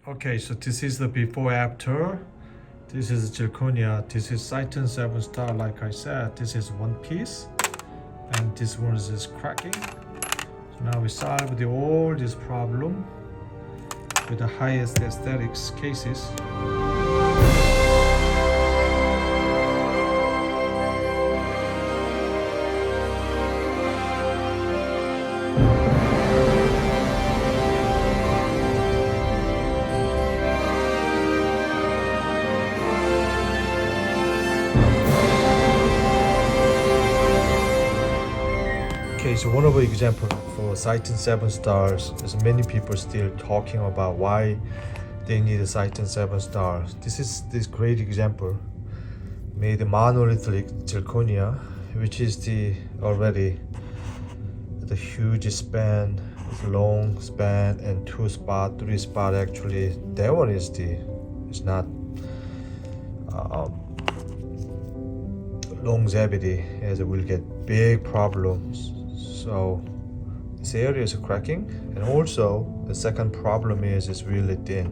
Okay, so this is the before after. This is zirconia. This is Titan 7 star. Like I said, this is one piece, and this one is cracking. So now we solve all this problem with the highest aesthetics cases. Okay, so one of the example for Titan 7 stars is many people still talking about why they need a Titan 7 stars. This is this great example made monolithic zirconia, which is the already the huge span, long span, and 2 spot, 3 spot. Actually, that one is not longevity, as it will get big problems. So this area is cracking, and also the second problem is it's really thin.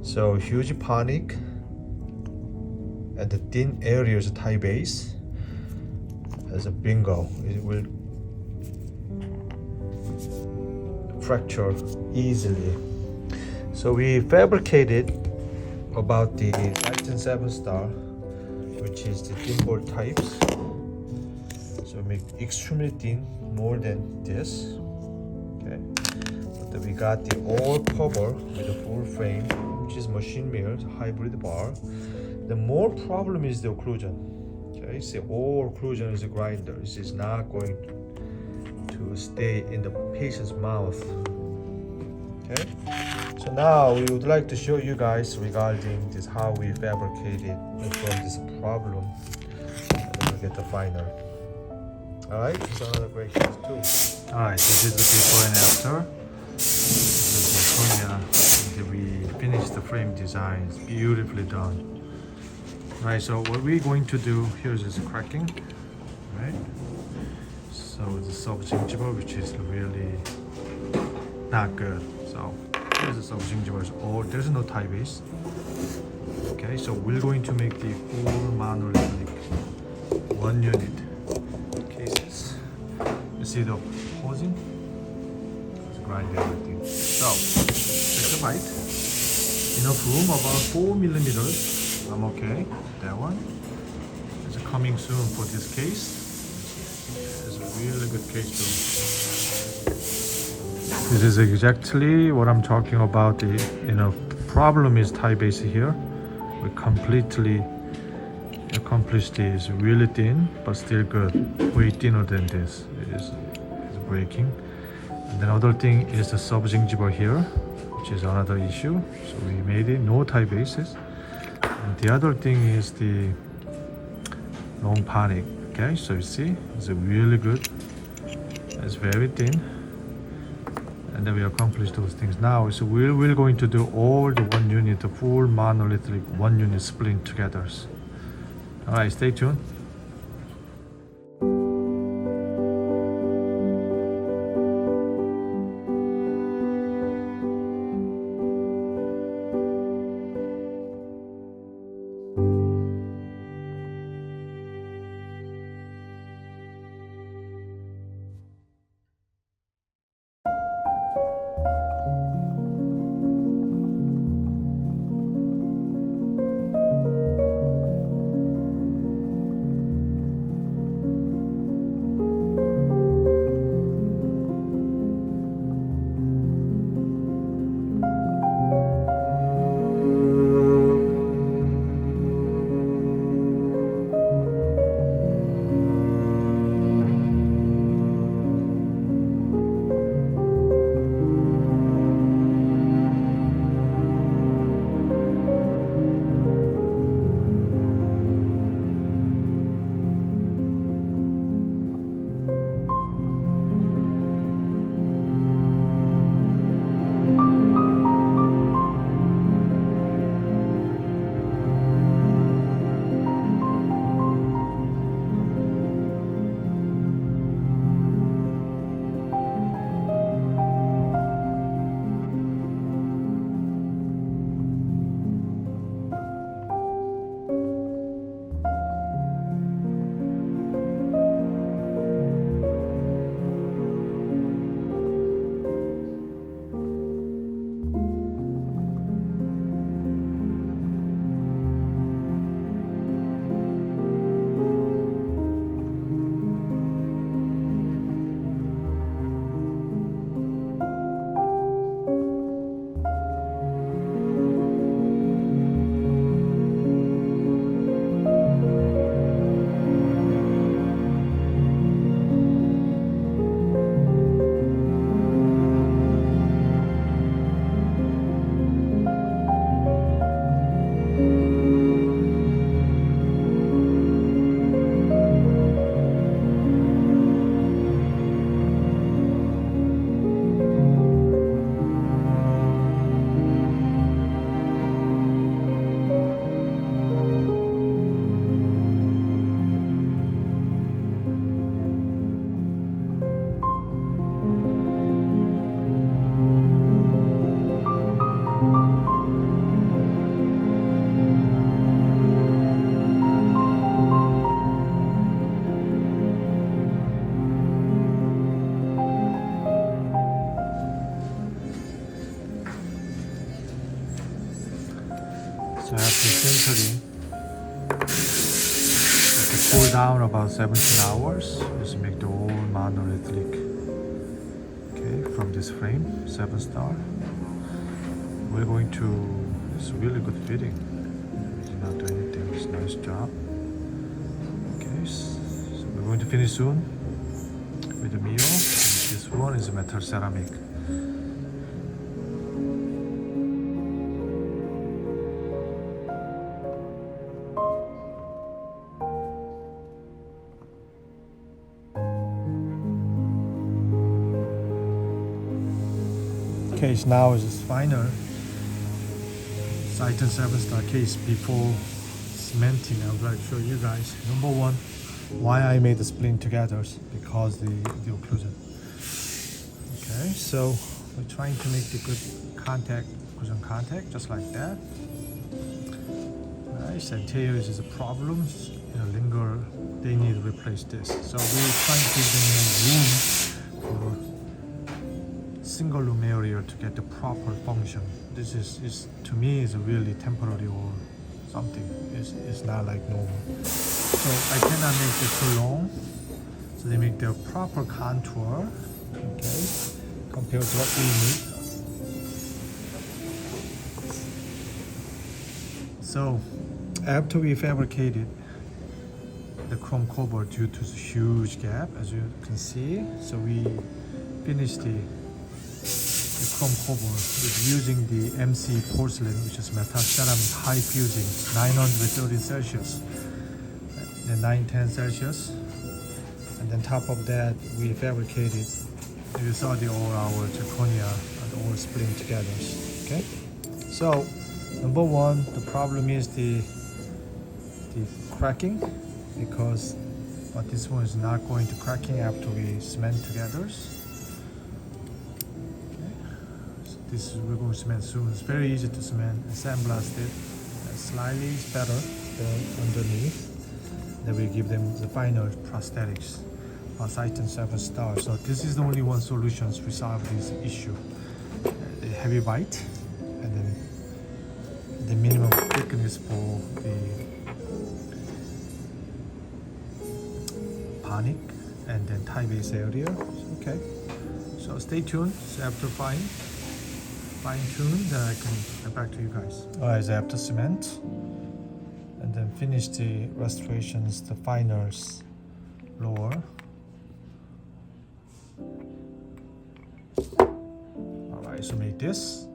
So huge panic at the thin areas tie base as a bingo. It will fracture easily. So we fabricated about the Titan 7 star, which is the thin board types. So make extremely thin, more than this. Okay, but then we got the all cover with a full frame, which is machine milled hybrid bar. The more problem is the occlusion. Okay, so all occlusion is a grinder. This is not going to stay in the patient's mouth. Okay, so now we would like to show you guys regarding this how we fabricated from this problem, and then we get the final. Alright, it's another great case too. Alright, this is the before and after. This is Zirconia. We finished the frame design. It's beautifully done. Right, so what we're going to do here is cracking. Right? So the sub-gingival, which is really not good. So here's the sub-gingival. Oh, there's no tie base. Okay, so we're going to make the full monolithic 1 unit. See the posing? Let's grind everything. So, check the height. Enough room, about 4 millimeters. I'm okay. That one. It's coming soon for this case. It's a really good case too. This is exactly what I'm talking about. The problem is tie base here. We completely accomplished this. Really thin, but still good. Way thinner than this. Is breaking. And then other thing is the sub-gingival here, which is another issue. So we made it no tie bases. And the other thing is the long panic. Okay, so you see, it's really good. It's very thin. And then we accomplished those things. Now, so we're going to do all the 1 unit, the full monolithic 1 unit split together. All right, stay tuned. So after sintering, to cool down about 17 hours, just make the whole monolithic. Okay, from this frame, 7-star. We're going to, it's really good fitting. We did not do anything, it's a nice job. Okay, so we're going to finish soon with the Mio. This one is metal ceramic. Case now is this final Titan 7-star case before cementing. I would like to show you guys. Number one, why I made the splint together, because the occlusion. Okay, so we're trying to make the good contact, occlusion contact, just like that. Nice, and tails is a problem, linger. They need to replace this. So we're trying to give them more room for single loom area to get the proper function. This is to me is really temporary or something. It's not like normal. So I cannot make it too long. So they make the proper contour. Okay, compared to what we need. So after we fabricated the chrome cover due to the huge gap, as you can see, so we finished the chrome cover with using the MC porcelain, which is metal ceramic high fusing, 930 Celsius and 910 Celsius. And then top of that, we fabricated, you saw all our zirconia and all split together. Okay, so number one, the problem is the cracking, because this one is not going to cracking after we cement together. This is, we're going to cement soon. It's very easy to cement and sandblast it. Slightly better than underneath. Then we give them the final prosthetics. Titan 7-star. So this is the only one solution to resolve this issue. The heavy bite, and then the minimum thickness for the panic, and then tie base area. Okay. So stay tuned. So after fine tune, then I can get back to you guys. Alright, so after cement, and then finish the restorations, the finals lower. Alright, so make this.